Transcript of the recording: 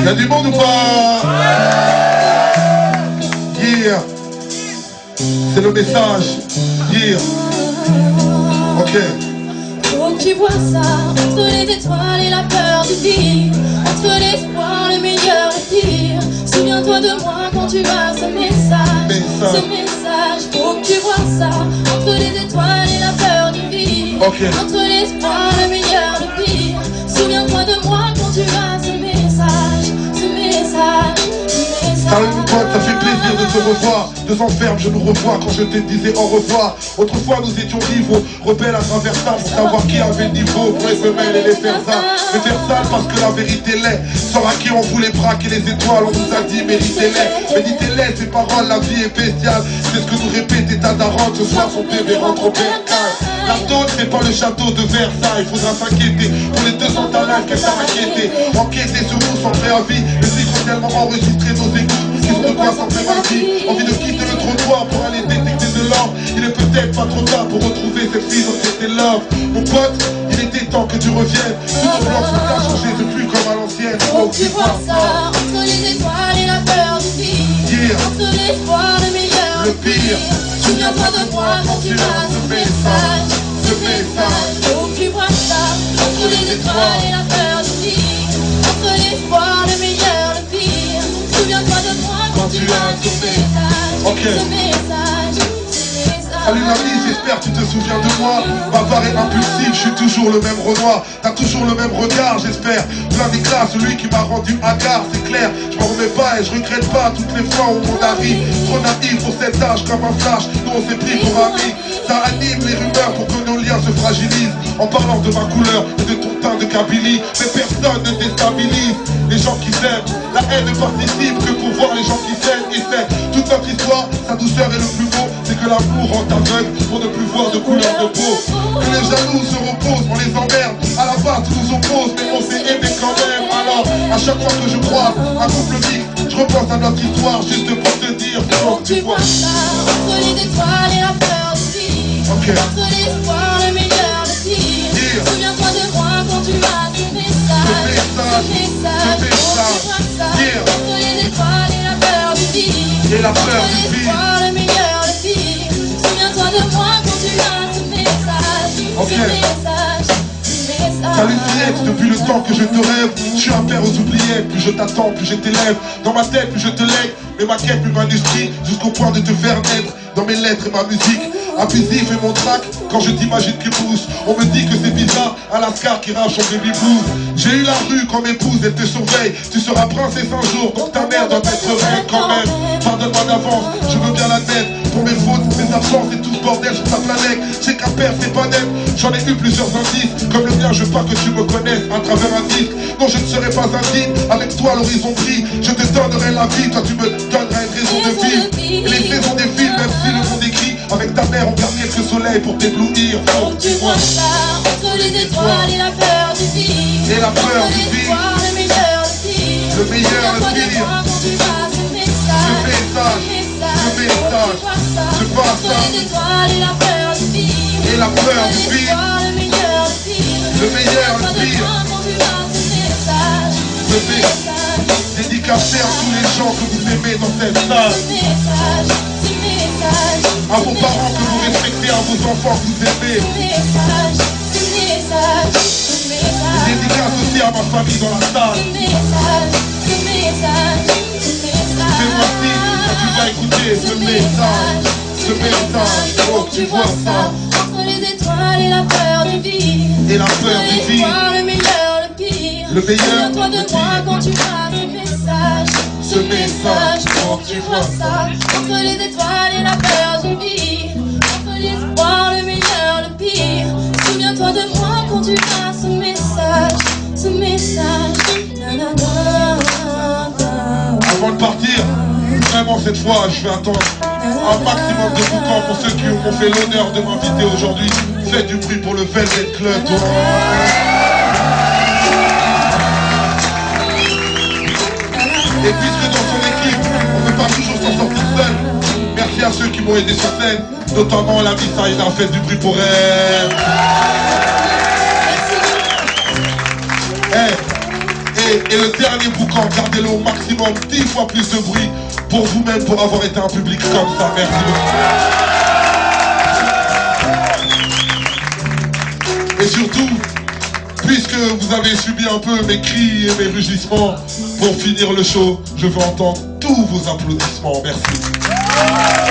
Y'a du monde ou pas? Yeah. C'est le message. Yeah. Ok. Faut que tu vois ça, entre les étoiles et la peur du pire, entre l'espoir, le meilleur et le pire. Souviens-toi de moi quand tu as ce message. Ce message, faut que tu vois ça, entre les étoiles et la peur du pire, entre l'espoir, le meilleur et le pire. Souviens-toi de moi quand tu as ce message. Ce message. Salut mon pote, ça fait plaisir de te revoir. 2 ans ferme, je nous revois quand je te disais au revoir. Autrefois nous étions rivaux, rebelles à travers ça pour savoir qui avait le niveau pour les femelles et les faire ça. Mais faire ça parce que la vérité l'est. Sans à qui on voulait braquer les étoiles, on nous a dit méritez-les. Méditez-les, ces paroles, la vie est bestiale. C'est ce que nous répétait ta daronne, ce soir son bébé rentre au bercail. La tôle, c'est pas le château de Versailles. Faudra s'inquiéter pour les 200 talents qu'elle t'a inquiété. Enquêter sur nous sans préavis. Les livres ont tellement enregistré nos écoutes qu'ils ont de quoi s'en faire ma vie. Envie de quitter le trottoir pour aller détecter de l'or. Il est peut-être pas trop tard pour retrouver cette fille dont c'était love. Mon pote, il était temps que tu reviennes. Tout ton blanc, tout a changé depuis comme à l'ancienne. Faut que tu vois ça, entre les étoiles et la peur du pire, entre l'espoir, le meilleur, le pire. Souviens-toi de moi quand tu as ce message. Ce message, faut que tu vois ça, entre les étoiles et la peur du pire, entre l'espoir, le meilleur, le pire. Souviens-toi de moi quand tu as ce message. Ce message. Salut l'ami, j'espère que tu te souviens de moi. Bavard et impulsif, je suis toujours le même Renoir. T'as toujours le même regard, j'espère. Plein d'éclat, celui qui m'a rendu hagard, c'est clair. Je m'en remets pas et je regrette pas toutes les fois où on arrive. Trop naïf pour cet âge comme un flash, nous on s'est pris pour amis. Ça anime les rumeurs pour que nos liens se fragilisent. En parlant de ma couleur et de ton teint de Kabylie. Mais personne ne déstabilise les gens qui s'aiment. La haine ne participe que pour voir les gens qui s'aiment. Et c'est toute notre histoire, sa douceur est le plus beau. C'est que l'amour rend aveugle pour ne plus voir de couleur de peau. Que les jaloux se reposent, on les emmerde. À la base tout nous oppose, mais on s'est aimé quand même. Alors à chaque fois que je croise un couple mixte, je repense à notre histoire juste pour te dire. Faut que tu vois ça, entre les étoiles et la peur du pire, entre l'espoir, le meilleur, le pire. Souviens-toi de moi quand tu as ce message. Ce message, faut que tu vois ça, entre les étoiles et la peur du pire, et la peur entre l'espoir, le meilleur, le pire. Souviens-toi de moi quand tu as ce message. Ce message. Salut Fillette, depuis le temps que je te rêve, je suis un père aux oubliettes. Plus je t'attends, plus je t'élève. Dans ma tête, plus je te lègue. Mes maquettes, plus m'industrie, jusqu'au point de te faire naître. Dans mes lettres et ma musique, abusif et mon track. Quand je t'imagine qu'il pousse, on me dit que c'est bizarre. À l'ascar qui rage son baby blues. J'ai eu la rue comme épouse, elle te surveille. Tu seras princesse un jour, donc ta mère doit être reine quand même. Pardonne-moi d'avance, je veux bien l'admettre. Pour mes fautes, mes absences et tout ce bordel sur ta planète. J'ai qu'à perdre, c'est pas net. J'en ai eu plusieurs indices. Comme le mien, je veux pas que tu me connaisses à travers un disque. Non, je ne serai pas indigne. Avec toi, l'horizon brille. Je te donnerai la vie, toi tu me donneras une raison de vivre. Et les saisons défilent, même si le monde écrit. Avec ta mère, on garde quelques soleils pour t'éblouir. Faut que tu vois ça, entre les étoiles et la peur du pire, et la peur du pire, le meilleur, le pire. Le meilleur, le pire. Ce message, ce passage, les étoiles et la peur du pire, et la peur du pire, le meilleur, le pire. Le meilleur, le pire. Ce message, dédicacé à tous les gens que vous aimez dans cette salle. À vos parents que vous respectez, à vos enfants que vous aimez. Et dédicace aussi à ma famille dans la salle. Fais-moi signe quand tu vas écouter ce message. Ce message, faut que tu vois ça. Entre les étoiles et la peur du vide. Et la peur du vide. Le meilleur, le pire. Le meilleur, souviens-toi de moi quand tu as ce message. Ce message, faut que tu vois ça. Entre les étoiles et la peur du vide. Entre l'espoir, le meilleur, le pire. Souviens-toi de moi quand tu as ce message. Ce message. Avant de partir, vraiment cette fois, je vais attendre un maximum de boucan pour ceux qui m'ont fait l'honneur de m'inviter aujourd'hui. Faites du bruit pour le Velvet Club. Et puisque dans son équipe, on ne peut pas toujours s'en sortir seul, merci à ceux qui m'ont aidé sur scène, notamment la Miss Aïda, faites du bruit pour elle. Et le dernier boucan, gardez-le au maximum, 10 fois plus de bruit pour vous-même, pour avoir été un public comme ça. Merci beaucoup. Et surtout, puisque vous avez subi un peu mes cris et mes rugissements, pour finir le show, je veux entendre tous vos applaudissements. Merci.